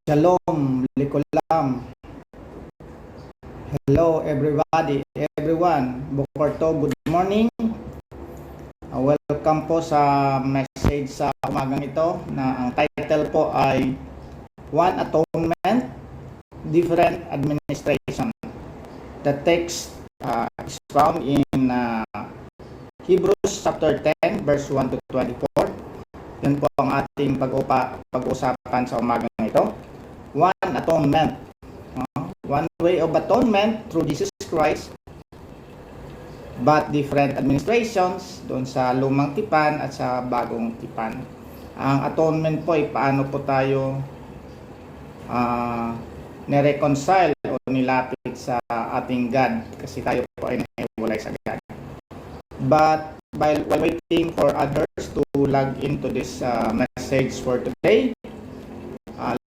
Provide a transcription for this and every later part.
Shalom, Likulam. Hello everybody, everyone. Bukorto, good morning. Welcome po sa message sa umagang ito na ang title po ay One Atonement, Different Administration. The text is found in Hebrews chapter 10 verse 1 to 24. Yun po ang ating pag-uusapan sa umagang ito. One atonement. One way of atonement through Jesus Christ, but different administrations doon sa lumang tipan at sa bagong tipan. Ang atonement po ay paano po tayo nireconcile o nilapit sa ating God kasi tayo po ay nahiwalay sa God. But while waiting for others to log into this message for today,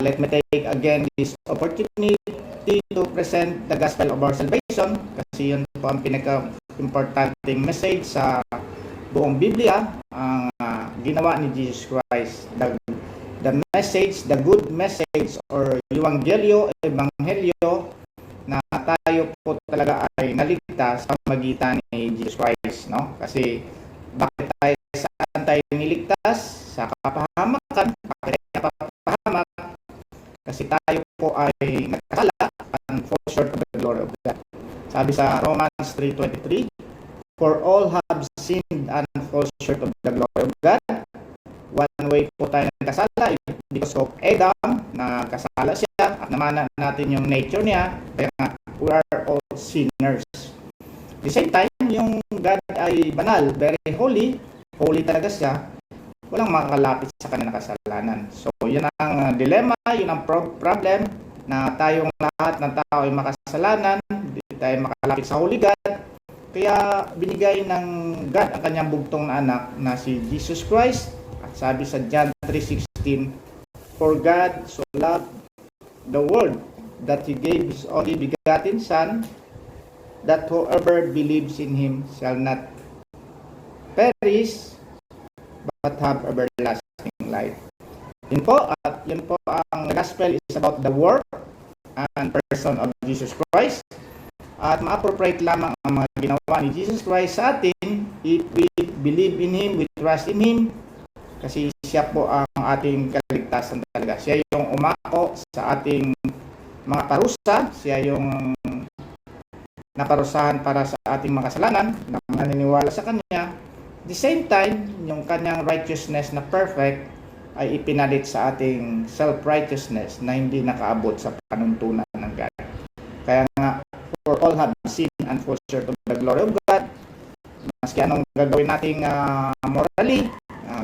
let me take again this opportunity to present the gospel of our salvation kasi yun po ang pinaka-importanting message sa buong Biblia, ang ginawa ni Jesus Christ. The message, the good message or Evangelyo na tayo po talaga ay naligtas sa magitan ni Jesus Christ, no? Kasi bakit tayo saan tayo niligtas? Sa kapahamakan. Bakit tayo napapahamak? Kasi tayo po ay nagkasala and fall short of the glory of God. Sabi sa Romans 3:23, for all have sinned and fall short of the glory of God. One way po tayo nagkasala because of Adam, nagkasala siya at namana natin yung nature niya, kaya nga we are all sinners. At the same time, yung God ay banal, very holy talaga siya, walang makakalapit sa kanyang kasalanan. So yun ang dilemma, yun ang problem na tayong lahat ng tao ay makasalanan, hindi tayo makalapit sa Holy God. Kaya binigay ng God ang kanyang bugtong na anak na si Jesus Christ. At sabi sa John 3:16, for God so loved the world that He gave His only begotten Son, that whoever believes in Him shall not perish but have everlasting life. Yun po ang gospel is about the work and person of Jesus Christ. At ma-appropriate lamang ang mga ginawa ni Jesus Christ sa atin if we believe in Him, we trust in Him. Kasi siya po ang ating kaligtasan talaga. Siya yung umako sa ating mga parusa. Siya yung naparusahan para sa ating mga kasalanan na maniniwala sa Kanya. At the same time, yung Kanyang righteousness na perfect ay ipinalit sa ating self-righteousness na hindi nakaabot sa panuntunan ng God. Kaya nga, for all have sinned and fall short of the glory of God. Maski anong gagawin nating morally,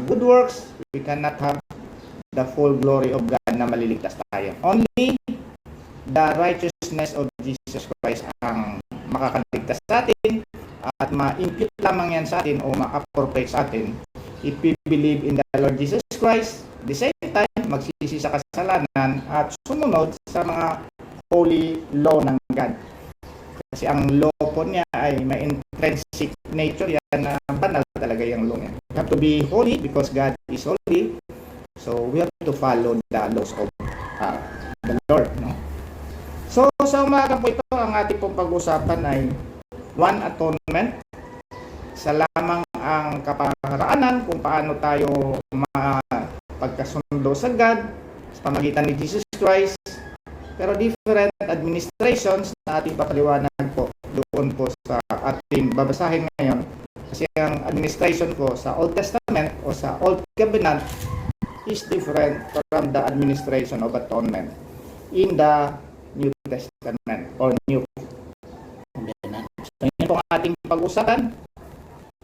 good works, we cannot have the full glory of God na maliligtas tayo. Only the righteousness of Jesus Christ ang makakaligtas sa atin at ma-impute lamang yan sa atin o ma-appropriate sa atin if we believe in the Lord Jesus Christ. At the same time, magsisi sa kasalanan at sumunod sa mga holy law ng God. Kasi ang law po niya ay may intrinsic nature yan na banal talaga yung law niya. We have to be holy because God is holy. So we have to follow the laws of the Lord. No? So sa umaga po ito, ang ating pong pag-usapan ay one atonement. Sa lamang ang kaparaanan kung paano tayo mapagkasundo sa God sa pamagitan ni Jesus Christ. Pero different administrations na ating papaliwanag po doon po sa ating babasahin ngayon. Kasi ang administration po sa Old Testament o sa Old Covenant is different from the administration of atonement in the New Testament or New Covenant. So yun po ang ating pag-usapan.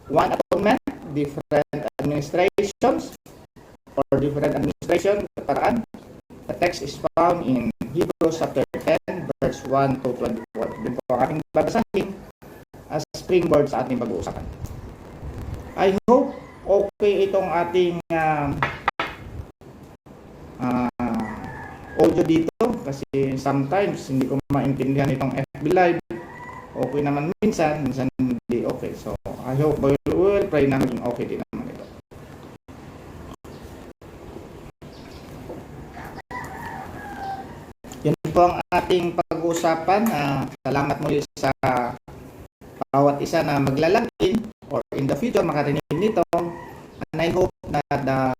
One atonement, different administrations or different administration paraan. The text is found in Hebrews chapter 10 verse 1 to 24. Doon po ang ating babasahin as springboard sa ating pag-uusapan. I hope okay itong ating audio dito kasi sometimes hindi ko maintindihan itong FB Live. Okay naman minsan hindi okay. So I hope we will pray na maging okay din naman ito. po ang ating pag-uusapan. Salamat muli sa bawat isa na maglalagin or in the future makarinig nito. And I hope that the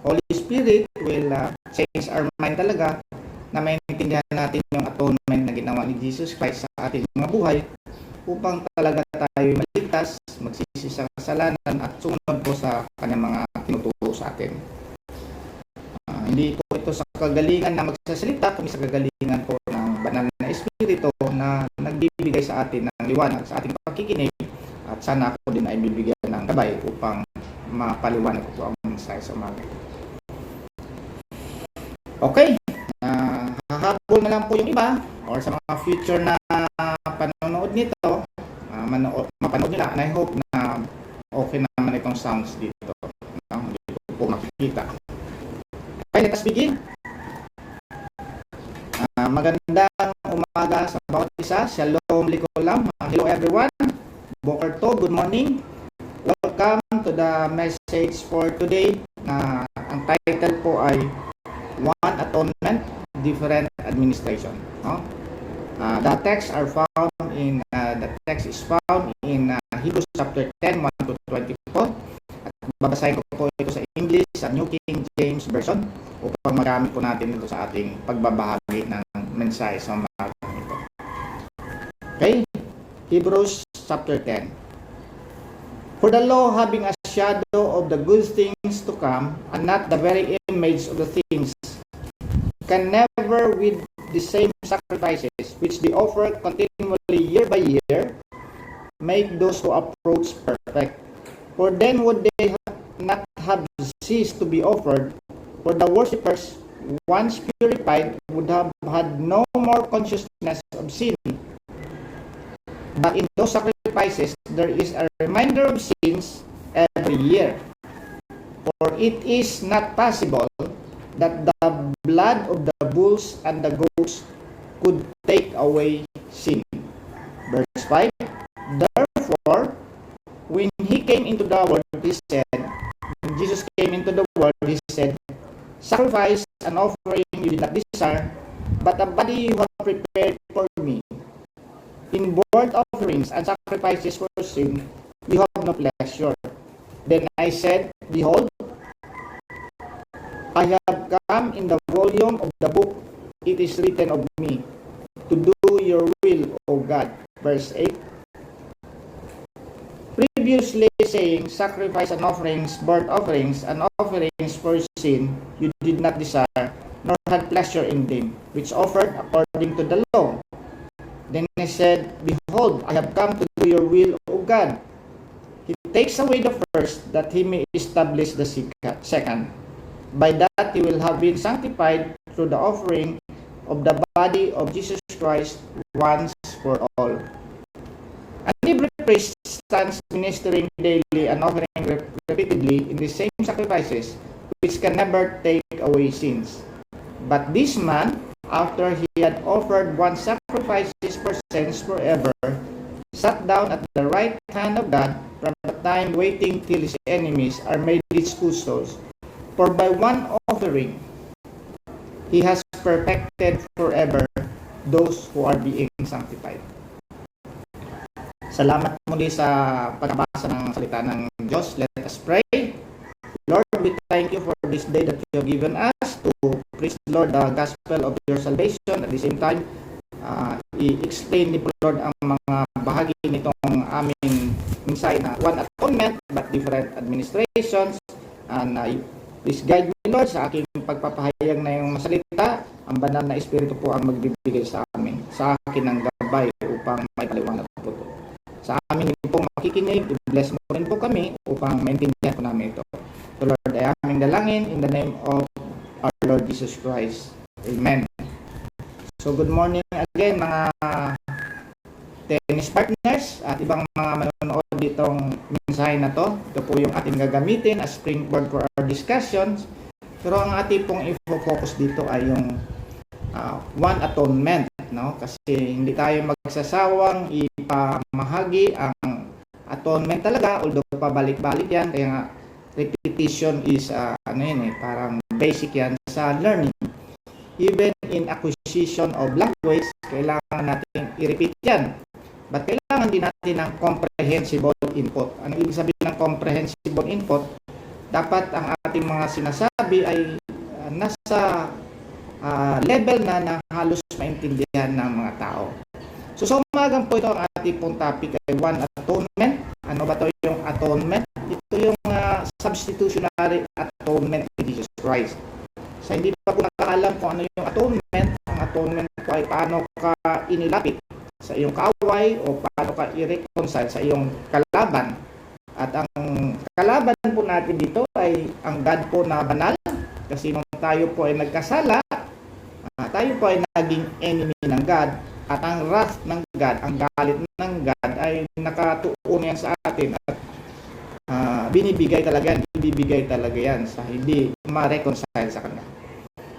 Holy Spirit will change our mind talaga na maintindihan natin yung atonement na ginawa ni Jesus Christ sa ating mga buhay upang talaga tayo maligtas, magsisi sa kasalanan at sumunod po sa kanyang mga tinuturo sa atin. Hindi po ito sa kagalingan na magsasalita, kundi sa kagalingan po ng banal na Espiritu na nagbibigay sa atin ng liwanag sa ating pakikinig, at sana ako din ay bibigyan ng gabay upang mapaliwanag ko po ang mensahe sa umaga. Okay, hahabol na lang po yung iba or sa mga future na panonood nito, mapanood nila, and I hope na okay naman itong sounds dito. Hindi ko po makikita. Okay, let us begin. Magandang umaga sa bawat isa. Shalom Likolam. Hello everyone. Boker to, good morning. Welcome to the message for today. Ang title po ay One Atonement, Different Administration. The text is found in Hebrews chapter 10, 1 to 24. At babasahin ko po ito sa English, sa New King James Version, upang magamit po natin ito sa ating pagbabahagi ng mensahe sa umaga nito. Okay? Hebrews chapter 10. For the law, having a shadow of the good things to come, and not the very image of the things, can never, with the same sacrifices which they offer continually year by year, make those who approach perfect. For then would they not have ceased to be offered, for the worshippers, once purified, would have had no more consciousness of sin. But in those sacrifices, there is a reminder of sins every year. For it is not possible that the blood of the bulls and the goats could take away sin. Verse 5, therefore, when he came into the world, he said, when Jesus came into the world, he said, sacrifice and offering you did not desire, but a body you have prepared for me. In burnt offerings and sacrifices for sin, you have no pleasure. Then I said, behold, I have come in the volume of the book, it is written of me, to do your will, O God. Verse 8. Previously saying, sacrifice and offerings, burnt offerings, and offerings for sin, you did not desire, nor had pleasure in them, which offered according to the law. Then he said, behold, I have come to do your will, O God. He takes away the first, that he may establish the second. By that he will have been sanctified through the offering of the body of Jesus Christ once for all. And every priest stands ministering daily and offering repeatedly in the same sacrifices, which can never take away sins. But this man, after he had offered one sacrifice for sins forever, sat down at the right hand of God, from the time waiting till his enemies are made his footstools. For by one offering, he has perfected forever those who are being sanctified. Salamat muli sa pagbasa ng salita ng Diyos. Let us pray. Lord, we thank you for this day that you have given us to preach, Lord, the gospel of your salvation. At the same time, i-explain ni Lord ang mga bahagi nitong aming mensahe na one atonement but different administrations. And please guide me, Lord, sa aking pagpapahayag na yung masalita. Ang banal na Espiritu po ang magbibigay sa amin, sa akin ng gabay upang may paliwanag po ito. Sa amin din po makikinig, i-bless mo rin po kami upang maintindihan po namin ito. So Lord, ay aming dalangin in the name of our Lord Jesus Christ. Amen. So good morning again mga tennis partners at ibang mga manonood ditong mensahe na to. Ito po yung ating gagamitin as springboard for our discussions. Pero ang ating pong i-focus dito ay yung one atonement, no? Kasi hindi tayo magsasawang ipamahagi ang atonement talaga, although pabalik-balik yan, kaya nga repetition is parang basic yan sa learning. Even in acquisition acquisition of language, kailangan natin i-repeat yan. But kailangan din natin ng comprehensible input. Ano ibig sabihin ng comprehensible input? Dapat ang ating mga sinasabi ay nasa level na halos maintindihan ng mga tao. So sa umagang po ito, ang ating pong topic ay one, atonement. Ano ba ito yung atonement? Ito yung substitutionary atonement in Jesus Christ. So hindi pa po nakakaalam kung ano yung atonement. Ang atonement po ay paano ka inilapit sa iyong kaaway o paano ka i-reconcile sa iyong kalaban. At ang kalaban po natin dito ay ang God po na banal. Kasi nung tayo po ay nagkasala, tayo po ay naging enemy ng God. At ang wrath ng God, ang galit ng God ay nakatuon yan sa atin. At binibigay talaga yan, ibibigay talaga yan sa hindi ma-reconcile sa Kanya.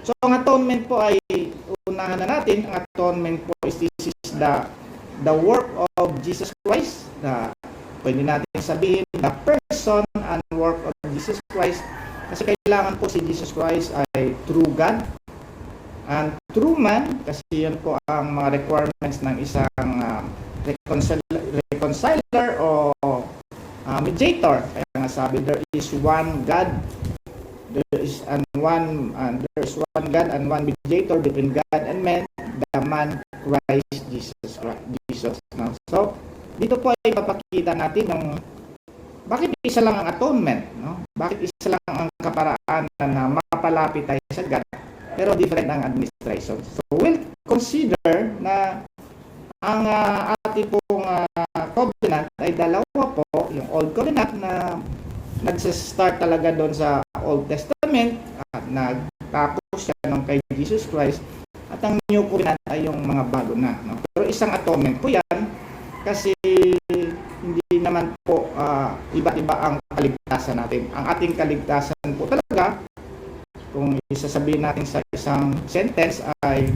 So ang atonement po ay unahan na natin. Ang atonement po is the work of Jesus Christ. Pwede natin sabihin the person and work of Jesus Christ. Kasi kailangan po si Jesus Christ ay true God and true man, kasi yun po ang mga requirements ng isang reconciler o mediator. Kaya nga sabi, there is one God, there's one God and one mediator between God and man, the man Christ Jesus. No? So dito po ay papakita natin ng bakit isa lang ang atonement, no? Bakit isa lang ang kaparaan na mapalapit tayo sa God, pero different ang administration. So we'll consider na ang ating pong covenant ay dalawa po, yung Old Covenant na nagsa-start talaga doon sa Old Testament at nagtapos siya nung kay Jesus Christ, at ang New Covenant ay yung mga bago na, no? Pero isang atonement po yan, kasi hindi naman po iba't iba ang kaligtasan natin. Ang ating kaligtasan po talaga, kung isasabihin natin sa isang sentence ay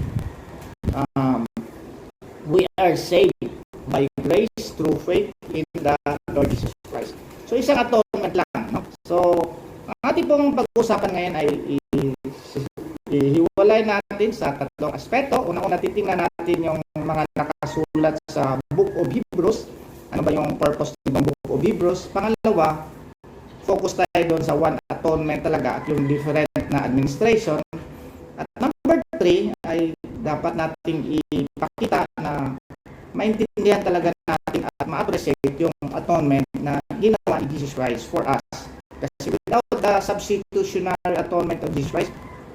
we are saved by grace through faith in the Lord Jesus Christ. So isang atonement lang, no? So ang ating pong pag-uusapan ngayon ay ihiwalay natin sa tatlong aspeto. Una-una titingnan natin yung mga nakasulat sa Book of Hebrews. Ano ba yung purpose ng Book of Hebrews? Pangalawa, focus tayo doon sa one atonement talaga at yung different na administration. At number 3 ay dapat nating ipakita na maintindihan talaga natin at ma-appreciate yung atonement na ginawa ni Jesus Christ for us. Kasi without the substitutionary atonement of Jesus Christ,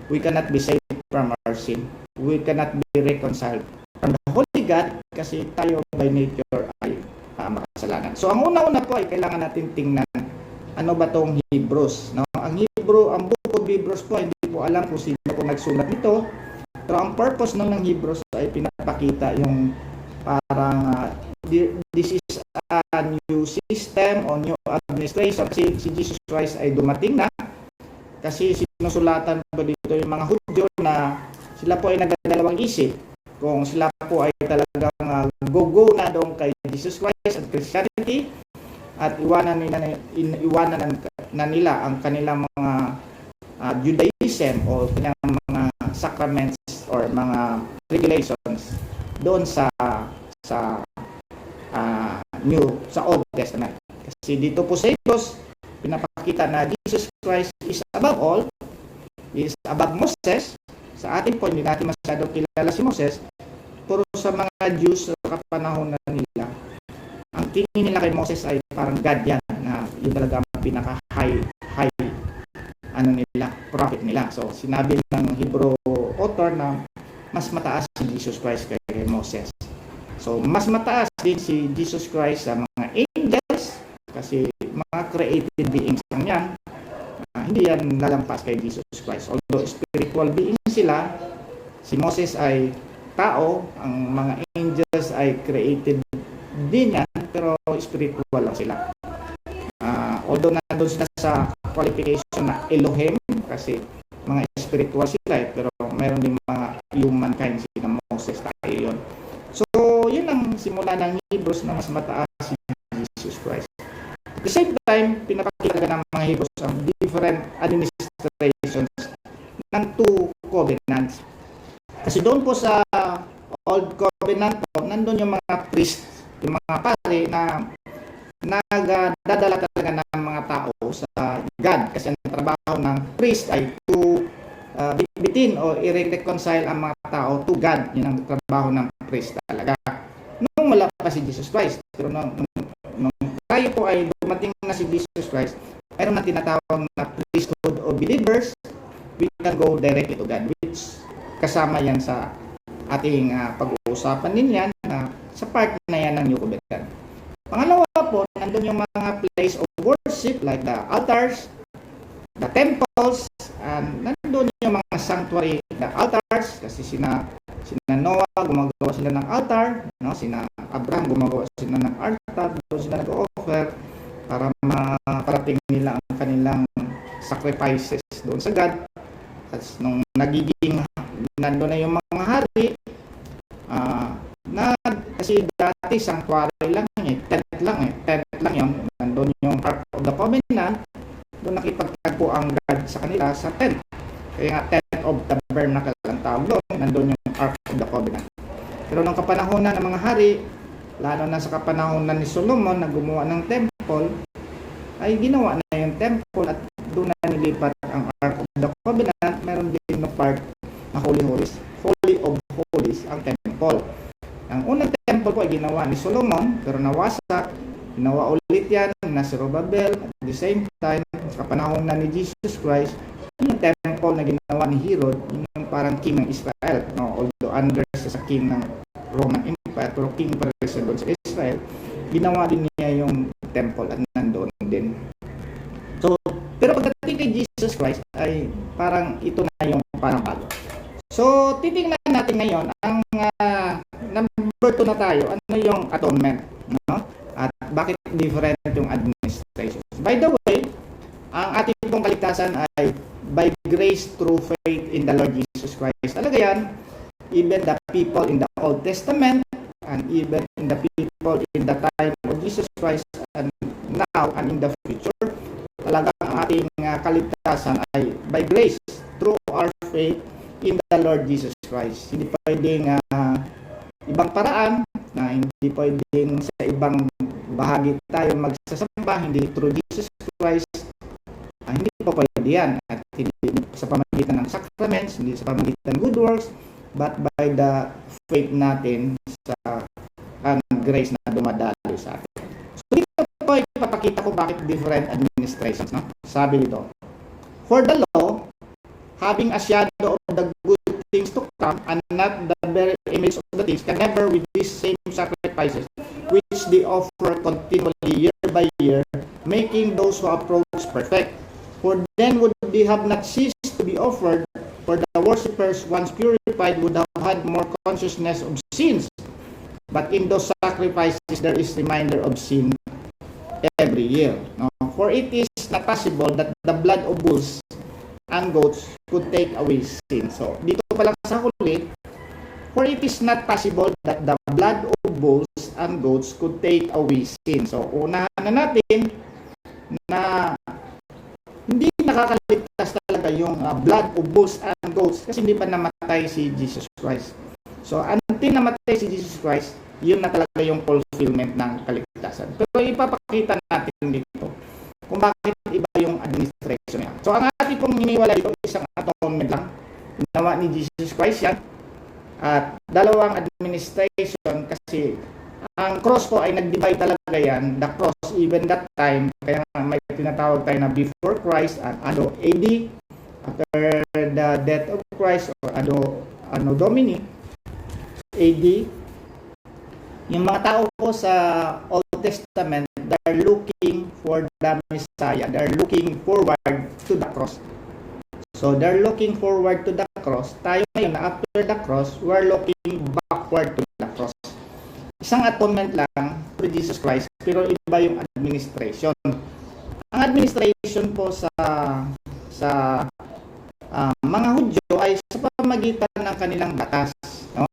we cannot be saved from our sin. We cannot be reconciled from the Holy God kasi tayo by nature ay makasalanan. So ang una-una po ay kailangan natin tingnan ano ba tong Hebrews, no? Ang Book of Hebrews po, hindi po alam kung sino po nagsulat nito. Pero ang purpose ng Hebrews ay pinapakita yung parang this is a new system o new administration. Kasi si Jesus Christ ay dumating na. Kasi sinusulatan po dito yung mga Hudyo na sila po ay nagdadalawang isip. Kung sila po ay talagang go na doon kay Jesus Christ at Christianity at iwanan na nila ang kanilang mga Judaism o kanilang mga sacraments or mga regulations doon sa Old Testament. Kasi dito po sa Hebrews pinapakita na Jesus Christ is above all, is above Moses. Sa atin po, hindi natin masyadong kilala si Moses, pero sa mga Jews sa kapanahon na nila, ang tingin nila kay Moses ay parang God yan, na yun talaga ang pinaka-high prophet nila. So, sinabi ng Hebrew author na mas mataas si Jesus Christ kay Moses. So, mas mataas din si Jesus Christ sa mga angels, kasi mga created beings lang yan. Hindi yan lalampas kay Jesus Christ. Although spiritual beings sila, si Moses ay tao, ang mga angels ay created din yan, pero spiritual lang sila. Although nandun sila sa qualification na Elohim, kasi mga spiritual sila, pero mayroon din mga humankind sila, Moses, tayo yun. So, yun ang simula ng Hebrews na mas mataas si Jesus Christ. At the same time, pinapakita ng mga Hebrews ang different administrations ng two covenants. Kasi doon po sa Old Covenant po, nandun yung mga priest, yung mga pari na nagdadala talaga ng mga tao sa God. Kasi ang trabaho ng priest ay to bibitin o i-reconcile ang mga tao to God. Yun ang trabaho ng priest talaga. Nung wala pa si Jesus Christ. Pero nung tayo po ay dumating na si Jesus Christ, mayroon na tinatawag na priesthood of believers, we can go directly to God, which kasama yan sa ating pag-uusapan din yan sa part na yan ng New Covenant. Pangalawa po, nandun yung mga place of worship like the altars, the temples, and nandun yung mga sanctuary, the altars, kasi sina Noah, gumagawa sila ng altar, no? Sina Abraham, gumagawa sila ng altar, doon sila nag-offer para maparating nila ang kanilang sacrifices doon sa God. At nung nagiging nandun na yung mga hari, kasi dati sanctuary lang tent lang yun, nandun yung Ark of the Covenant, doon nakipagtagpo ang God sa kanila sa tent. Kaya nga tent of tabernacle ang tawag doon, nandun yung Ark of the Covenant. Pero nung kapanahonan ng mga hari, lalo na sa kapanahonan ni Solomon na gumawa ng temple, ay ginawa na yung temple at doon na nilipat ang Ark of the Covenant. Meron din na part na Holy of Holies ang temple. Ang unang temple po ay ginawa ni Solomon, pero nawasak. Ginawa ulit yan na si Zerubbabel. At the same time, sa panahon na ni Jesus Christ, yung temple na ginawa ni Herod, yung parang king ng Israel. No? Although under sa king ng Roman Empire, pero king pa rin sa Israel, ginawa din niya yung temple at nandoon din. So, pero pagdating kay Jesus Christ, ay parang ito na yung parang bago. So, titingnan natin ngayon ang number 2 na tayo. Ano yung atonement? No? At bakit different yung administration? By the way, ang ating pong kaligtasan ay by grace through faith in the Lord Jesus Christ. Talaga yan, even the people in the Old Testament and even in the people in the time of Jesus Christ and now and in the future, talaga ang ating kaligtasan ay by grace through our faith in the Lord Jesus Christ. Hindi pwedeng ibang paraan, na hindi pwedeng sa ibang bahagi tayo magsasamba, hindi through Jesus Christ, hindi pa pwede yan. At hindi sa pamamagitan ng sacraments, hindi sa pamamagitan ng good works, but by the faith natin sa grace na dumadaloy sa atin. So dito po ipapakita ko bakit different administrations. No? Sabi dito, for the law, having a shadow of the good things to come and not the very image of the things, can never with these same sacrifices which they offer continually year by year, making those who approach perfect. For then would they have not ceased to be offered, for the worshippers once purified would have had more consciousness of sins. But in those sacrifices there is reminder of sin every year. No? For it is not possible that the blood of bulls and goats could take away sin. So, dito pa lang sa huli, for it is not possible that the blood of bulls and goats could take away sin. So, unahan na natin na hindi nakakaligtas talaga yung blood of bulls and goats kasi hindi pa namatay si Jesus Christ. So, until namatay si Jesus Christ, yun na talaga yung fulfillment ng kaligtasan. Pero ipapakita natin dito kung bakit iba yung administration niya. So, ang ating pong iniwala dito, isang atonement lang. Ginawa ni Jesus Christ yan. At dalawang administration kasi ang cross po ay nag-divide talaga yan. The cross, even that time, kaya may tinatawag tayo na before Christ at Anno AD, after the death of Christ or Anno Domini AD. Yung mga tao po sa Old Testament, they're looking for the Messiah. They're looking forward to the cross. So, they're looking forward to the cross. Tayo ngayon, after the cross, we're looking backward to the cross. Isang atonement lang through Jesus Christ, pero iba yung administration. Ang administration po sa mga Hudyo ay sa pamamagitan ng kanilang batas. No?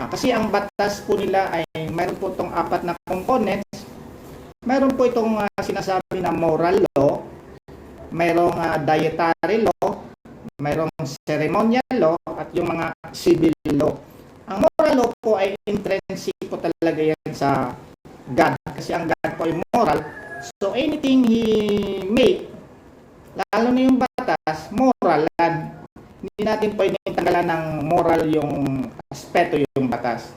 Kasi ang batas po nila ay mayroon po itong 4 na components. Mayroon po itong sinasabi na moral law, mayroong dietary law, mayroong ceremonial law at yung mga civil law. Ang moral law po ay intrinsic po talaga yan sa God, kasi ang God po ay moral. So anything He make, lalo na yung batas, moral yan. Hindi natin pwedeng tanggalan ng moral yung aspeto yung batas.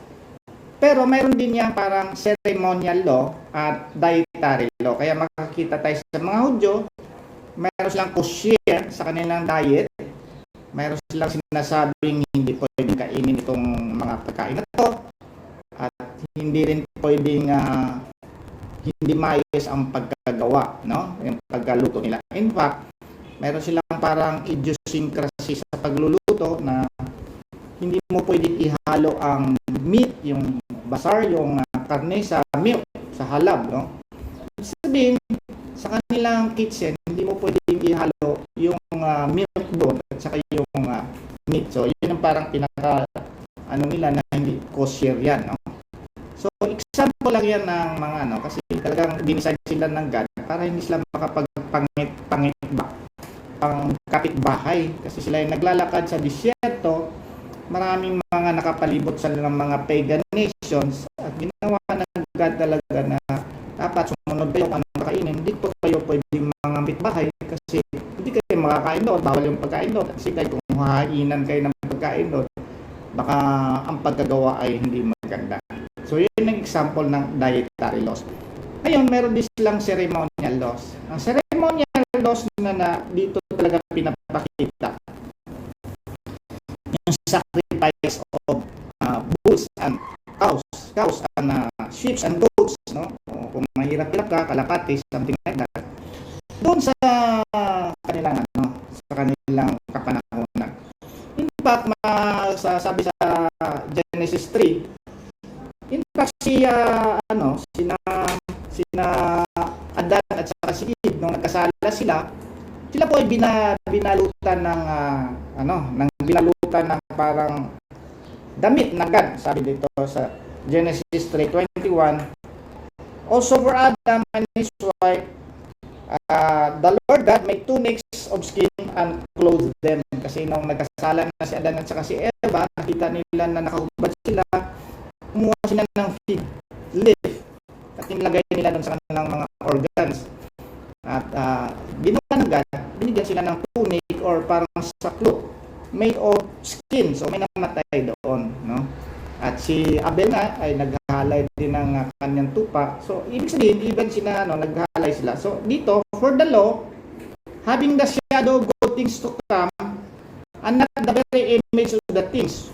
Pero mayroon din yan parang ceremonial law at dietary law. Kaya makakita tayo sa mga Hudyo, mayroon silang kosher sa kanilang diet. Mayroon silang sinasabing hindi pwedeng kainin itong mga pagkain na to. At hindi rin pwedeng hindi maayos ang pagkagawa, no? Yung pagkaluto nila. In fact, mayroon silang parang idiosyncrasy sa pagluluto na hindi mo pwedeng ihalo ang meat, yung basar, yung karne sa milk, sa halab, no? Sabihin, sa kanilang kitchen, hindi mo pwedeng ihalo yung milk doon at saka yung meat. So, yun ang parang pinaka nila na hindi kosher yan, no? So, example lang yan ng mga kasi talagang dinisign sila ng God para hindi sila makapagpangit ba ang kapitbahay, kasi sila ay naglalakad sa disyerto, maraming mga nakapalibot sa ng mga pagan nations, at ginawa ng God talaga na dapat sumunod kayo kung anong kakainin. Hindi po kayo pwedeng mangamit bahay kasi hindi kayo makakain doon, bawal yung pagkain doon. Kasi kayo kung hahainan kayo ng pagkain doon, baka ang pagkagawa ay hindi maganda. So yun ang example ng dietary laws. Ngayon, meron din silang ceremonial laws. Ang ceremonial laws na dito talaga pinapakita yung sacrifice of bulls and cows and sheep and goats, no? O kung mahirap-hirap ka, kalapati, something like that. Doon sa kanilang sa kanilang kapanahonan. In fact, sabi sa Genesis 3, in fact sina Adan at saka si Eve nung nagkasala sila po ay binalutan ng binalutan ng parang damit ng God. Sabi dito sa Genesis 3:21, also for Adam and his wife, the Lord God made tunics of skin and clothed them. Kasi nung nagkasala na si Adan at saka si Eva, nakita nila na nakahubad sila, kumuha sila ng fig leaf at nilagay nila doon sa kanilang mga organs. At ginawa ng God, binigyan sila ng tunic or parang saklo made of skin. So may namatay doon, no? At si Abel na ay naghalay din ng kanyang tupa. So ibig sabihin, even sila naghalay sila. So dito, for the law, having the shadow of good things to come, and not the very image of the things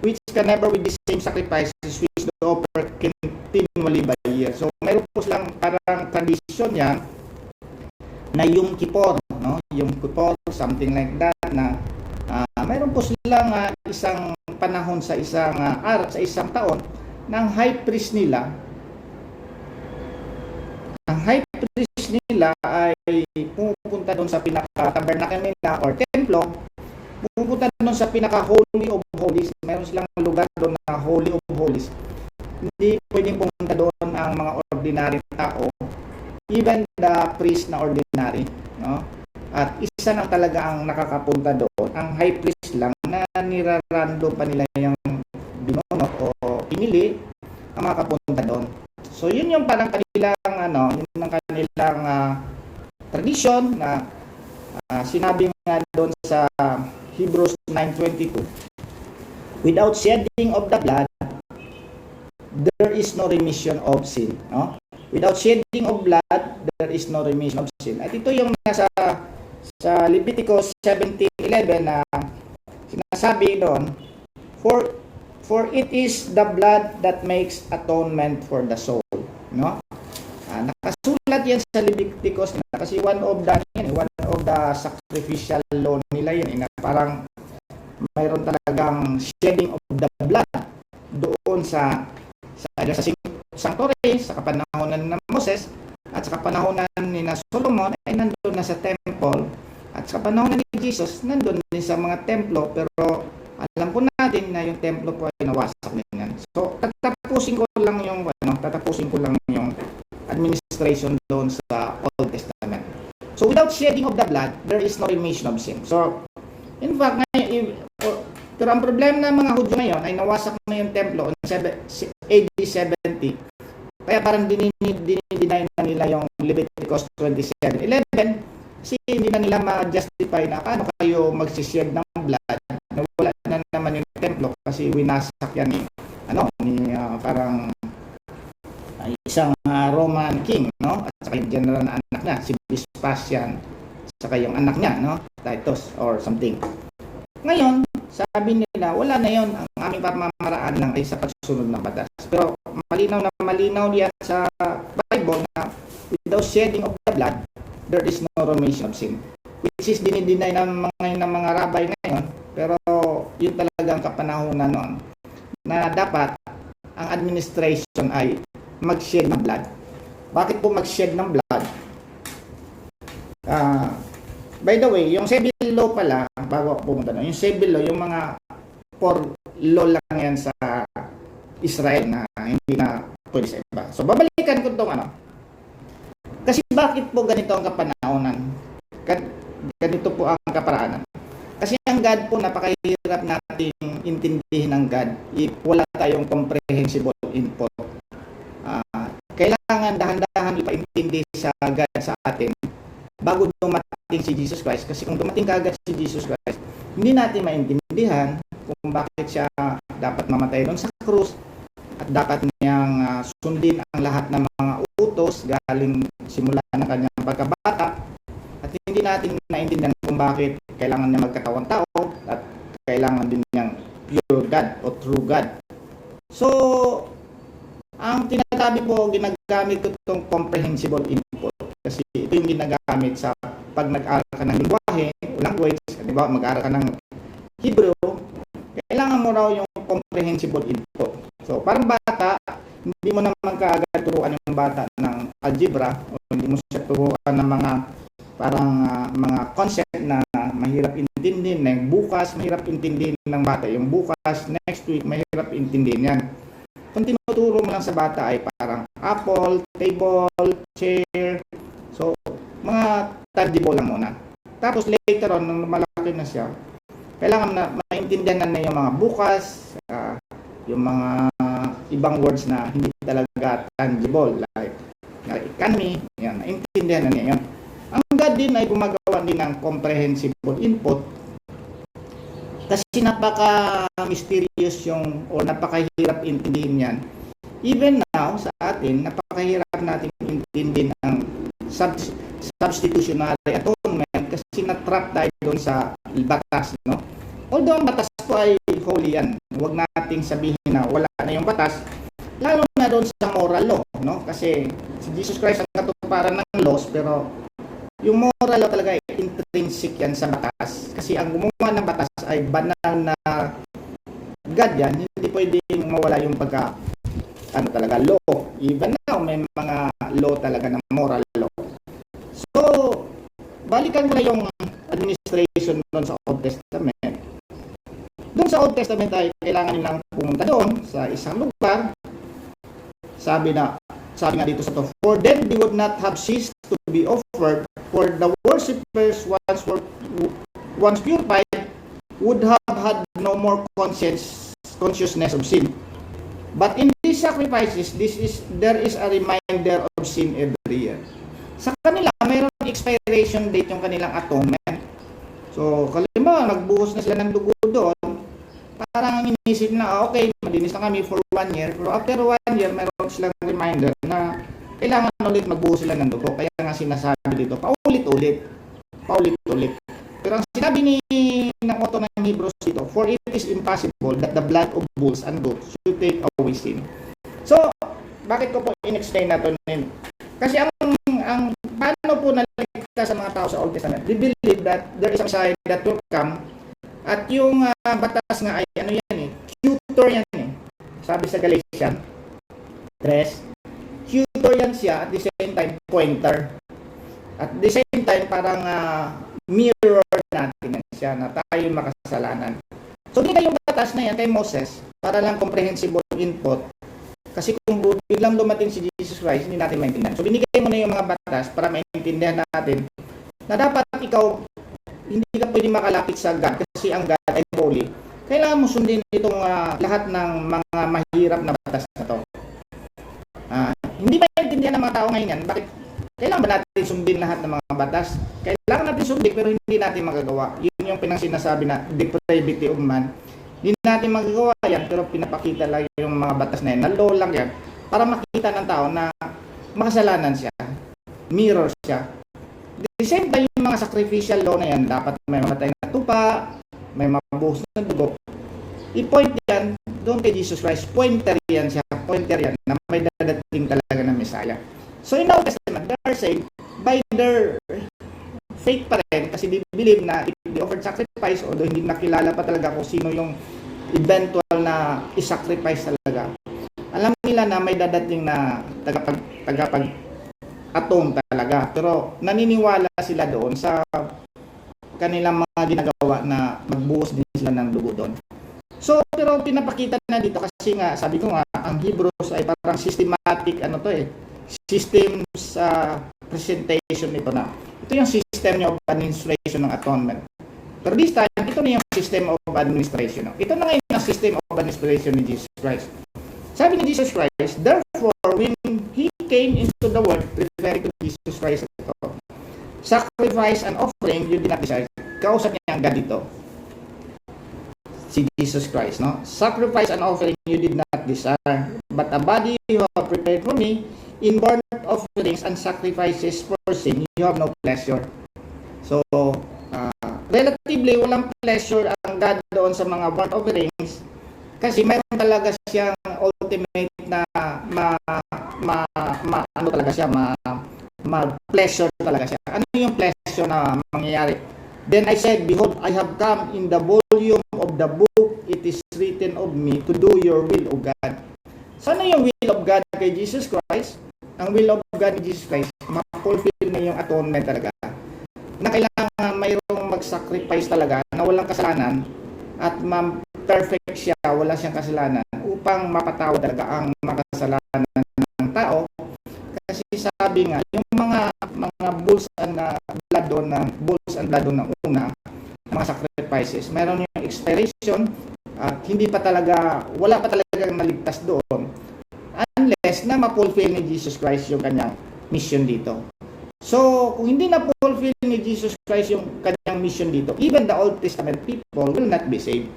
which can never with the same sacrifices which the offer continually by year. So mayroon po silang parang tradition yan na yung Kippur, no? Yung Kippur, something like that, na mayroon po silang isang panahon sa isang taon ng high priest nila. Ang high priest nila ay pupunta doon sa pinaka-tabernacle nila or templo, pupunta doon sa pinaka-holy of holies. Mayroon silang lugar doon na holy of holies. Hindi pwedeng pumunta doon ang mga ordinary tao, even the priest na ordinary, no? At isa lang talaga ang nakakapunta doon, ang high priest lang, na nirarandom pa nila yung binono o pinili ang makapunta doon. So yun yung parang kanilang yun ang kanilang tradition na sinabi nga doon sa Hebrews 9:22, without shedding of the blood there is no remission of sin, no? Without shedding of blood there is no remission of sin. At ito yung nasa sa Leviticus 17:11 na sinasabi doon, for it is the blood that makes atonement for the soul, no? Nakasulat yan sa Leviticus na kasi one of the sacrificial law nila yan, na parang mayroon talagang shedding of the blood doon sa sanctuary sa kapanahonan ng Moses at sa kapanahonan ni Solomon ay nandun na sa temple, at sa kapanahonan ni Jesus nandun din sa mga templo, pero alam po natin na yung templo po ay nawasak din yan. So tatapusin ko lang yung administration doon sa Old Testament. So without shedding of the blood there is no remission of sin. So In fact, pero ang problema ng mga Hudyo ngayon ay nawasak na yung templo on AD 70. Kaya parang dinideny na nila yung Leviticus 27:11 kasi hindi na nila ma-justify na paano kayo magsished ng blood na wala na naman yung templo kasi winasak yan ni parang isang Roman king, no? At saka yung general na anak niya, si Vespasian, saka yung anak niya, no? Titus or something. Ngayon, sabi nila, wala na yon, ang aming pamamaraan lang ay sa pagsunod ng batas. Pero malinaw yan sa Bible na without shedding of the blood, there is no remission of sin. Which is dinideny ng mga rabbi ngayon, pero yun talaga ang kapanahunan noon na dapat ang administration ay mag-shed ng blood. Bakit po mag-shed ng blood? By the way, yung civil law pala, bago ako pumunta doon, yung civil law, yung mga for law lang yan sa Israel na hindi na pwede sa iba. So, babalikan ko itong Kasi bakit po ganito ang kapanahonan? Ganito po ang kaparaanan. Kasi ang God po, napakahirap nating intindihin ng God if wala tayong comprehensible input. Kailangan dahan-dahan ipaintindi sa God sa atin bago dumating si Jesus Christ. Kasi kung dumating kaagad si Jesus Christ, hindi natin maintindihan kung bakit siya dapat mamatay doon sa krus at dapat niyang sundin ang lahat ng mga utos galing simula ng kanyang pagkabata, at hindi natin maintindihan kung bakit kailangan niya magkatawang tao at kailangan din niyang pure God o true God. So, ang tinatabi po, ginagamit ko itong comprehensible input kasi ito yung ginagamit sa pag nag-aaral ka ng lingwahe, language, di ba, mag-aaral ka ng Hebrew, kailangan mo raw yung comprehensible input. So, parang bata, hindi mo naman kaagad turuan yung bata ng algebra o hindi mo siya turuan ng mga mga concept na mahirap intindihin, na yung bukas mahirap intindihin ng bata, yung bukas, next week, mahirap intindihin yan. Kung tinuturo mo lang sa bata ay parang apple, table, chair. So, mga tangible lang muna. Tapos later on, nung malaki na siya, kailangan na maintindihan na yung mga bukas, yung mga ibang words na hindi talaga tangible, like economy, yan, maintindihan na niya yun. Ang God din ay gumagawa din ng comprehensible input kasi napaka-mysterious yung o napakahirap intindihin yan. Even now, sa atin, napakahirap natin intindihin ang substitutionary atonement kasi na-trap tayo doon sa batas, no? Although ang batas po ay holy yan. Huwag nating sabihin na wala na yung batas, lalo na doon sa moral law, no? Kasi si Jesus Christ ang katuparan ng laws, pero yung moral law talaga ay intrinsic yan sa batas. Kasi ang gumawa ng batas ay banal na God yan. Hindi pwedeng mawala yung talaga law. Even now, may mga law talaga ng moral law. So, balikan mo na yung administration doon sa Old Testament. Doon sa Old Testament ay kailangan nilang pumunta doon sa isang lugar. Sabi nga dito sa to, for them they would not have ceased to be offered, for the worshippers once purified would have had no more consciousness of sin. But in these sacrifices, there is a reminder of sin every year. Sa kanila, mayroong expiration date yung kanilang atonement. So, kalimbawa, nagbuhos na sila ng dugo doon, parang inisip na, okay, malinis na kami for 1 year, pero after 1 year, mayroon silang reminder na kailangan ulit magbuhos sila ng dugo. Kaya nga sinasabi dito, paulit-ulit. Pero ang sinabi ng author ng Hebrews dito, for it is impossible that the blood of bulls and goats should take away sin. So, bakit ko po in-explain na ito? Kasi ang paano po naligtas sa mga tao sa Old Testament, they believe that there is a Messiah that will come, at yung batas nga ay tutor yan sabi sa Galatians 3, tutor yan siya, at the same time pointer, at the same time parang mirror natin siya na tayo makasalanan. So binigay yung batas na yan kay Moses para lang comprehensible input, kasi kung biglang dumating si Jesus Christ, hindi natin maintindihan. So binigay mo na yung mga batas para maintindihan natin na dapat ikaw hindi ka pwede makalapit sa God kasi kasi ang God ay holy, kailangan mo sundin itong lahat ng mga mahirap na batas na to. Hindi maintindihan ng mga tao ngayon yan, bakit kailangan ba natin sundin lahat ng mga batas? Kailangan natin sundin pero hindi natin magagawa. Yun yung sinasabi na depravity of man. Hindi natin magagawa yan pero pinapakita lang yung mga batas na yan. Nalo lang yan para makita ng tao na makasalanan siya. Mirror siya. At the same time, yung mga sacrificial law na yan, dapat may mamatay na tupa, may mabuhos na dugo. I-point yan doon kay Jesus Christ. Pointer yan siya. Pointer yan na may dadating talaga ng Messiah. So in Old Testament, they are saying, by their faith pa rin, kasi they believe na if they offered sacrifice, although hindi nakilala pa talaga kung sino yung eventual na isacrifice talaga, alam nila na may dadating na tagapag-atone talaga. Pero naniniwala sila doon sa kanilang mga ginagawa na magbuhos din sila ng dugo doon. So, pero pinapakita na dito kasi nga, sabi ko nga, ang Hebrews ay parang systematic, systems presentation nito na. Ito yung system of administration ng atonement. Pero this time, ito na yung system of administration. Ito na ngayon ang system of administration ni Jesus Christ. Sabi ni Jesus Christ, therefore, when He came into the world, referring to Jesus Christ ito, sacrifice and offering, you did not desire. Kausap niya ang God dito. Si Jesus Christ, no? Sacrifice and offering you did not desire, but a body you have prepared for me, in burnt offerings and sacrifices for sin, you have no pleasure. So, relatively, walang pleasure ang God doon sa mga burnt offerings, kasi mayroon talaga siyang ultimate na pleasure talaga siya. Ano yung pleasure na mangyayari? Then I said, behold, I have come in the volume of the book, it is written of me to do your will, O God. So ano yung will of God kay Jesus Christ? Ang will of God kay Jesus Christ, ma-fulfill na yung atonement talaga. Na kailangan mayroong mag-sacrifice talaga na walang kasalanan at perfect siya, wala siyang kasalanan upang mapatawad talaga ang makasalanan ng tao. Kasi sabi nga, yung mga bulls and blood doon ng una, mga sacrifices, mayroon yung expiration at wala pa talaga naligtas doon unless na ma-fulfill ni Jesus Christ yung kanyang mission dito. So, kung hindi na-fulfill ni Jesus Christ yung kanyang mission dito, even the Old Testament people will not be saved.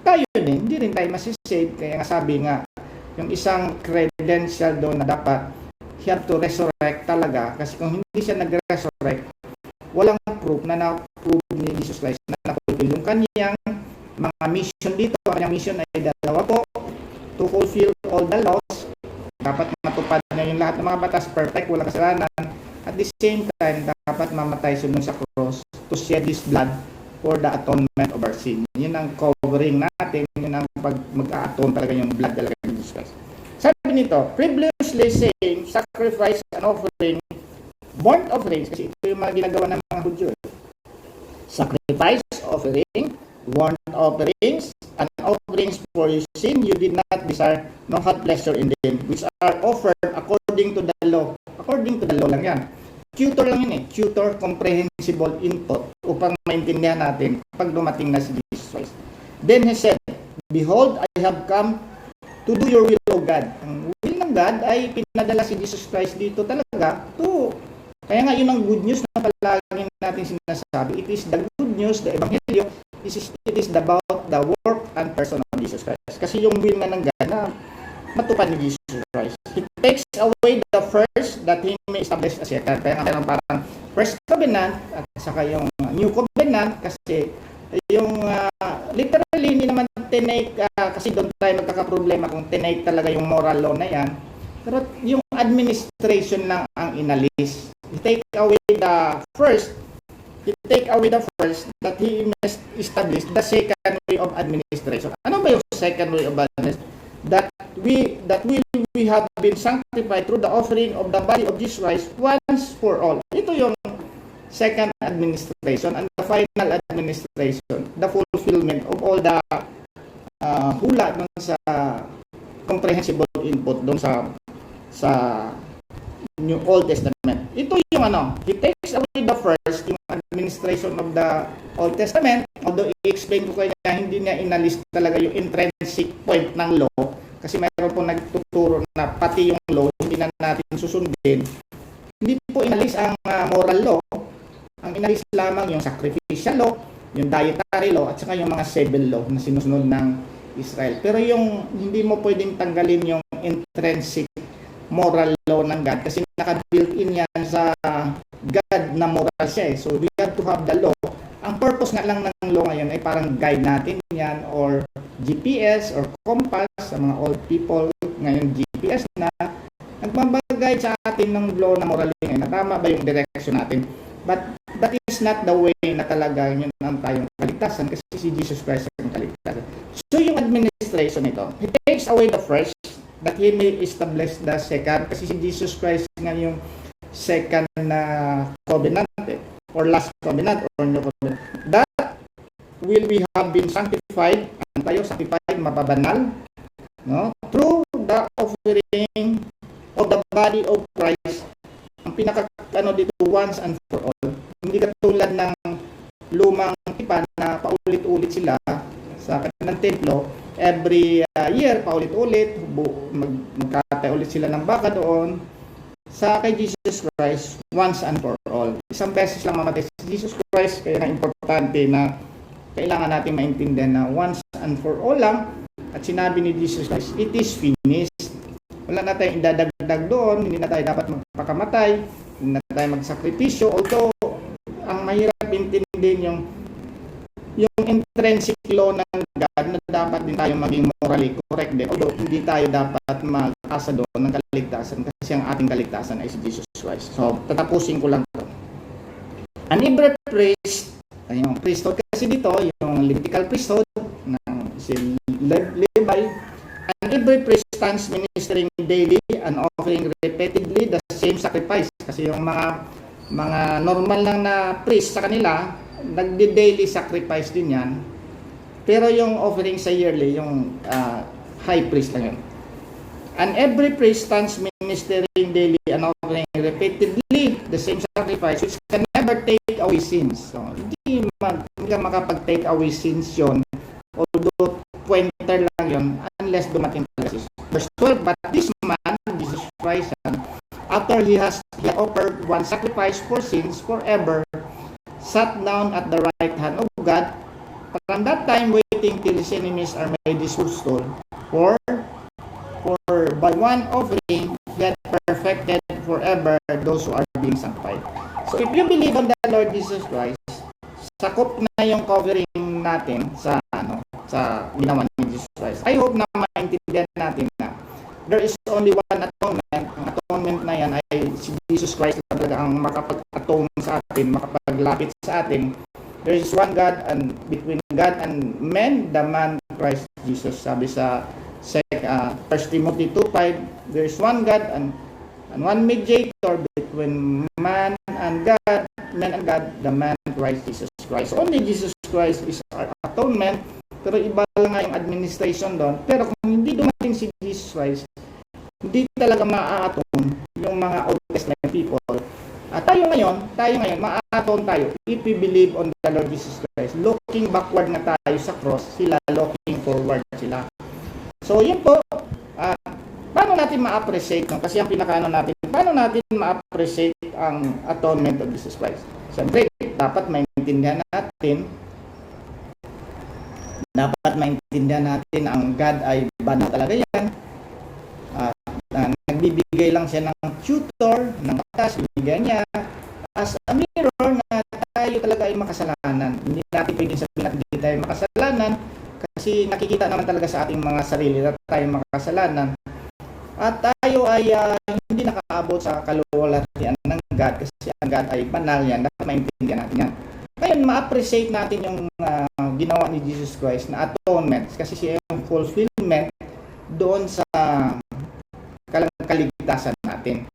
Tayo din, hindi rin tayo masisave. Kaya nga sabi nga, yung isang credential doon na dapat he have to resurrect talaga. Kasi kung hindi siya nag-resurrect, walang proof na na-prove ni Jesus Christ na na-fulfill yung kanyang mga mission dito. Ang kanyang mission ay dalawa po, to fulfill all the laws. Dapat matupad niya yung lahat ng mga batas, perfect, walang kasalanan. At the same time, dapat mamatay sunod sa cross to shed His blood for the atonement of our sin. Yun ang covering natin, yun ang mag-a-atone talaga yung blood talaga ng Jesus Christ. Sabi nito, previously saying, sacrifice and offering, burnt offerings, kasi ito yung mga ginagawa ng mga Hudyo. Sacrifice, offering, burnt offerings, and offerings for your sin, you did not desire, nor had pleasure in them, which are offered according to the law. According to the law lang yan. Tutor lang yun Tutor, comprehensible input upang maintindihan natin pag dumating na si Jesus Christ. Then He said, behold, I have come to do your will, O God. Ang will ng God ay pinadala si Jesus Christ dito talaga kaya nga yun ang good news na palagi natin sinasabi. It is the good news, the Evangelio, it is about the work and person of Jesus Christ. Kasi yung will nga ng God na matupad ni Jesus Christ. He takes away the first that He may establish a second. Kaya nga parang first covenant at saka yung new covenant kasi yung literally hindi naman tinake kasi doon tayo magkakaproblema kung tinake talaga yung moral law na yan. Pero yung administration lang ang inalis. He take away the first that He established the second way of administration. Ano ba yung second way of administration? That we have been sanctified through the offering of the body of Jesus Christ once for all. Ito yung second administration and the final administration, the fulfillment of all the hula dun sa comprehensible input dun sa New Old Testament. Ito yung He takes away the first, yung administration of the Old Testament, although i-explain ko kayo na hindi niya inalis talaga yung intrinsic point ng law, kasi mayroon po nagtuturo na pati yung law, hindi na natin susundin. Hindi po inalis ang moral law. Ang inalis lamang yung sacrificial law, yung dietary law, at saka yung mga civil law na sinusunod ng Israel. Pero yung hindi mo pwedeng tanggalin yung intrinsic moral law ng God kasi naka-built in yan sa God na moral siya eh. So we have to have the law. Ang purpose nga lang ng law ngayon ay parang guide natin yan or GPS or compass sa mga old people. Ngayon GPS na nagmamagay sa atin ng law na moral ngayon. Tama ba yung direction natin? But that is not the way na talaga yun ang tayong kaligtasan kasi si Jesus Christ ang kaligtasan. So yung administration nito, He takes away the first that He may establish the second kasi si Jesus Christ nga yung second na covenant or last covenant or new covenant. That will we have been sanctified, ang tayo sanctified, mababanal, no? Through the offering of the body of Christ. Ang pinaka dito once and for all. Hindi katulad ng lumang tipan na paulit-ulit sila sa kanilang templo. Every year, paulit-ulit, magkatay ulit sila ng baka doon. Sa kay Jesus Christ, once and for all. Isang beses lang mamatay si Jesus Christ, kaya na importante na kailangan natin maintindihan na once and for all lang. At sinabi ni Jesus Christ, it is finished. Wala na tayong idadagdag doon, hindi na tayo dapat magpakamatay, hindi na tayo magsakripisyo. Although, ang mahirap intindihin yung intrinsic law ng God na dapat din tayo maging morally correct din. Although hindi tayo dapat mag-asa doon ng kaligtasan kasi ang ating kaligtasan ay si Jesus Christ. So, tatapusin ko lang ito. An Hebrew priest, yung priesthood kasi dito, yung Levitical priesthood ng si Levi, an Hebrew priest stands ministering daily and offering repeatedly the same sacrifice. Kasi yung mga normal lang na priest sa kanila, nagdi-daily sacrifice din yan. Pero yung offering sa yearly, yung high priest lang yun. And every priest stands ministering daily and offering repeatedly the same sacrifice which can never take away sins. So, hindi ka makapag-take away sins yun. Although pointer lang yun unless dumating talaga. Verse 12, but this man, Jesus Christ, after he offered one sacrifice for sins forever, sat down at the right hand of God, from that time waiting till his enemies are made his footstool. For by one offering he had perfected forever those who are being sanctified. So if you believe on the Lord Jesus Christ, sakop na yung covering natin sa ginawa ni Jesus Christ. I hope na maintindihan natin na there is only one atonement. Ang atonement na yan ay si Jesus Christ na talaga ang makapag-atone sa atin, makapaglapit sa atin. There is one God and between God and men, the man Christ Jesus. Sabi sa 1 Timothy 2:5, there is one God and one mediator between man and God, the man Christ Jesus Christ. Only Jesus Christ is our atonement. Pero iba lang nga yung administration doon. Pero kung hindi dumating si Jesus Christ, hindi talaga maa-atone yung mga Old Testament people. At tayo ngayon, maa-atone tayo if we believe on the Lord Jesus Christ. Looking backward na tayo sa cross, sila looking forward sila. So yun po, paano natin ma-appreciate kasi ang pinakaano natin, paano natin ma-appreciate ang atonement of Jesus Christ? Siyempre, dapat maintindihan natin ang God ay banal talaga yan. Nagbibigay lang siya ng tutor, ng batas, bibigyan niya as a mirror na tayo talaga ay makasalanan. Hindi natin pwedeng sabihin na hindi tayo makasalanan kasi nakikita naman talaga sa ating mga sarili na tayo makasalanan. At tayo ay hindi nakaabot sa kaluwalhatian ng God kasi ang God ay banal yan. Dapat maintindihan natin yan. Ngayon, ma-appreciate natin yung ginawa ni Jesus Christ na atonement kasi siya yung fulfillment doon sa kaligtasan natin.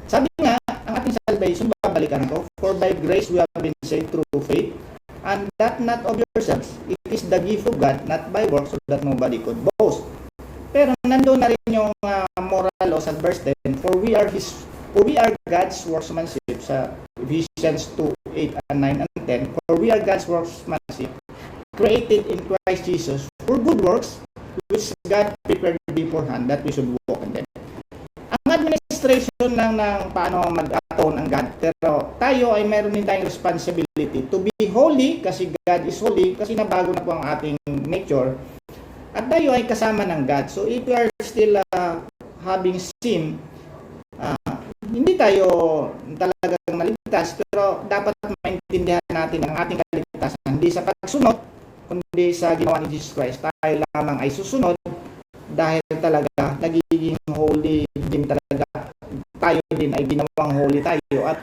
Sabi nga, ang ating salvation, babalikan ko, for by grace we have been saved through faith, and that not of yourselves. It is the gift of God, not by works, so that nobody could boast. Pero nandun na rin yung moral laws at verse 10, for we are His For we are God's workmanship sa Ephesians 2:8 and 9 and 10. For we are God's workmanship, created in Christ Jesus for good works, which God prepared beforehand that we should walk in them. Ang administration lang ng paano mag-atone ang God, pero tayo ay meron din tayong responsibility to be holy kasi God is holy, kasi nabago na po ang ating nature, at tayo ay kasama ng God. So if we are still having sin, hindi tayo talagang maligtas, pero dapat maintindihan natin ang ating kaligtasan hindi sa pagsunod, kundi sa ginawa ni Jesus Christ. Tayo lamang ay susunod dahil talaga nagiging holy din talaga. Tayo din ay ginawang holy tayo at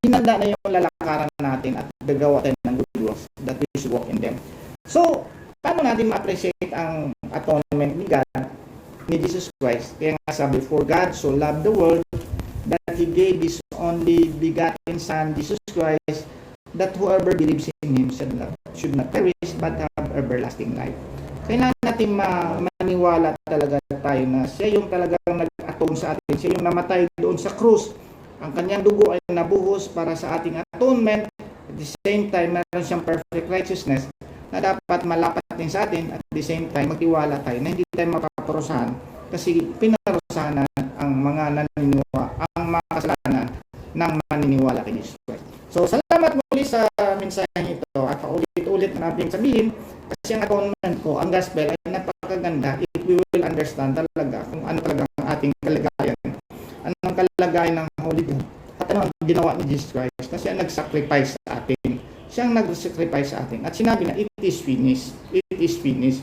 hinanda na yung lalakaran natin at gagawa tayo ng good works that we should walk in them. So, paano natin ma-appreciate ang atonement ni God, ni Jesus Christ? Kaya nga sabi, for God so loved the world that He gave His only begotten Son, Jesus Christ, that whoever believes in Him should not perish but have everlasting life. Kailangan natin maniwala talaga tayo na siya yung talagang nag-atone sa atin. Siya yung namatay doon sa krus. Ang kanyang dugo ay nabuhos para sa ating atonement. At the same time, meron siyang perfect righteousness na dapat malapat din sa atin. At the same time, magtiwala tayo na hindi tayo mapaparusahan kasi pinarusahan na ang mga mga kasalanan ng maniniwala kay Jesus Christ. So, salamat muli sa mensahe ito at paulit-ulit na natin sabihin kasi ang atonement ko, ang gospel ay napakaganda if we will understand talaga kung ano talaga ang ating kalagayan. Anong kalagayan ng Holy God at ano ang ginawa ni Jesus Christ kasi siya nag-sacrifice sa atin. Siyang nag-sacrifice sa atin at sinabi na it is finished. It is finished.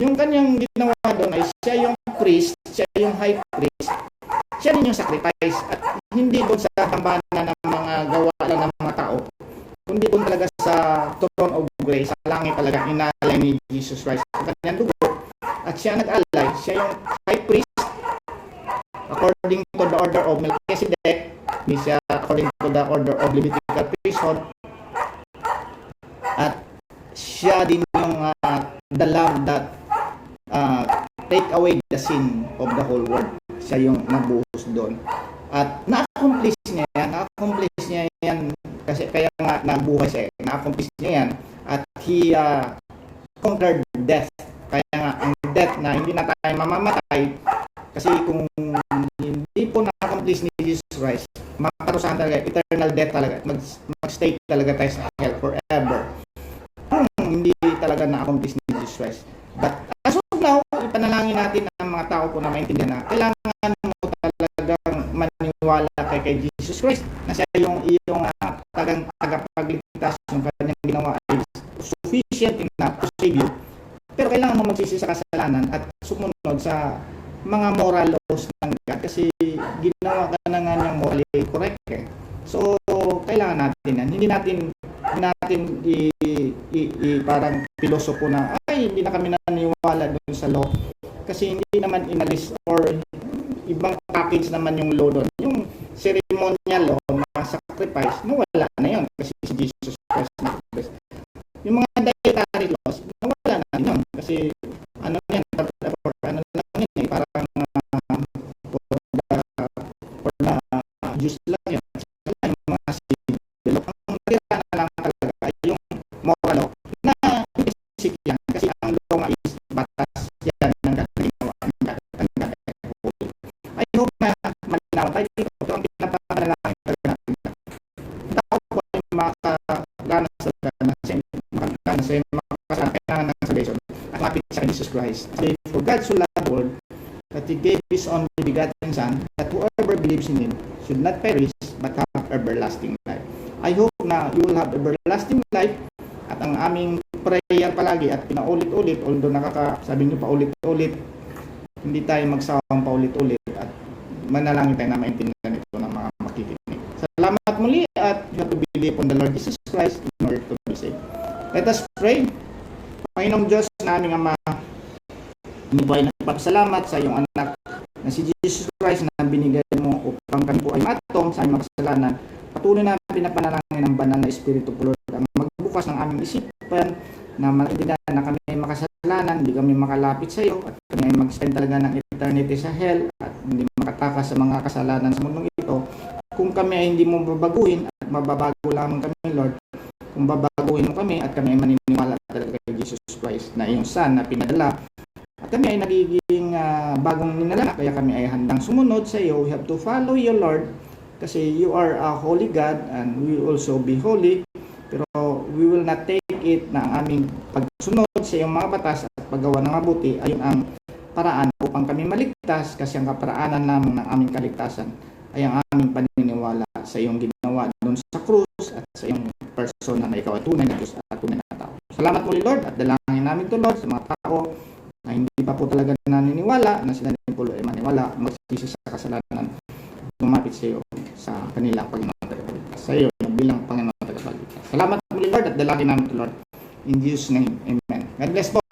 Yung kanyang ginawa doon ay siya yung priest, siya yung high priest, siya din yung sacrifice at hindi doon sa tambanan ng mga gawa lang ng mga tao, kundi doon talaga sa throne of grace, sa langit talaga inalay ni Jesus Christ ang kanyang dugo at siya nag-alay, siya yung high priest according to the order of Melchizedek, hindi siya according to the order of Levitical priesthood, at siya din yung the lamb that take away the sin of the whole world. Siya yung nabuhos doon. At na-accomplish niya yan kasi kaya nga nabuhay siya. Na-accomplish niya yan at he conquered death. Kaya nga ang death na hindi na tayo mamamatay kasi kung hindi po na-accomplish ni Jesus Christ, makaparusahan talaga, eternal death talaga. Mag-stay talaga tayo sa hell forever. Hindi talaga na-accomplish ni Jesus Christ. But as of now, ipanalangin natin ang mga tao po na maintindihan na kailangan mo talagang maniwala kay Jesus Christ na siya yung iyong tagapagligtas, yung kanyang ginawa ay sufficient enough to save you. Pero kailangan mo magsisi sa kasalanan at sumunod sa mga moral laws ng God kasi ginawa ka na nga niyang morally correct eh. So, kailangan natin yan. Hindi natin parang pilosopo na ay hindi na kami naniniwala doon sa law kasi hindi naman inalis or ibang package naman yung law doon. Yung ceremonial law, mga sacrifice, nawala na yun kasi si Jesus Christ na sacrifice. Yung mga dietary laws, nawala na yun kasi ano yan, ano lang yun eh, parang for the Jews lang yun. Yung mga civil law, ang natira na lang talaga yung moral law na basic yan kasi ang law nga is batas yan ng ginawa ng I hope na malinaw tayo dito. Ito ang pinapanalangin talaga natin. Tao po ay makakaganas sa kailangan ng salvation at mapit sa Jesus Christ. For God so loved the world that He gave His only begotten Son, that whoever believes in Him should not perish but have everlasting life. I hope na you will have everlasting life at ang aming prayer palagi at pinaulit-ulit, although sabi niyo paulit-ulit, hindi tayo magsawang paulit-ulit at manalangin tayo na maintindihan ito ng mga makikinig. Salamat muli at you have to believe on the Lord Jesus Christ in order to be saved. Let us pray. Panginoong Diyos na aming Ama, hindi po ay nagpapasalamat sa iyong anak na si Jesus Christ na binigay mo upang kami po ay matong sa aming makasalanan. Patuloy na pinapanalangin ng banal na Espiritu po Lord ang magbukas ng aming isipan na maintindihan na kami ay makasalanan, hindi kami makalapit sa iyo, at kami ay mag-spend talaga ng eternity sa hell, at hindi makatakas sa mga kasalanan sa mundong ito. Kung kami ay hindi mo babaguhin, at mababago lamang kami, Lord, kung babaguhin mo kami, at kami ay maniniwala talaga kay Jesus Christ na iyong Son na pinadala, at kami ay nagiging bagong ninala, kaya kami ay handang sumunod sa iyo. We have to follow you, Lord, kasi you are a holy God, and we will also be holy. Pero we will not take it na ang aming pagsunod sa iyong mga batas at paggawa ng mabuti ayun ang paraan upang kami maligtas, kasi ang kaparaanan lamang ng aming kaligtasan ay ang aming paniniwala sa iyong ginawa doon sa krus at sa iyong persona na ikaw ay tunay na Diyos at tunay na tao. Salamat muli, Lord, at dalangin namin ito, Lord, sa mga tao na hindi pa po talaga naniniwala, na sila din po ay maniwala, magsisi sa kasalanan, lumapit sa iyo sa kanilang Panginoon tagapagligtas, sa iyo bilang Panginoon tagapagligtas. Salamat muli, Lord, at dalangin namin ito, Lord. In Jesus' name, Amen. God bless po.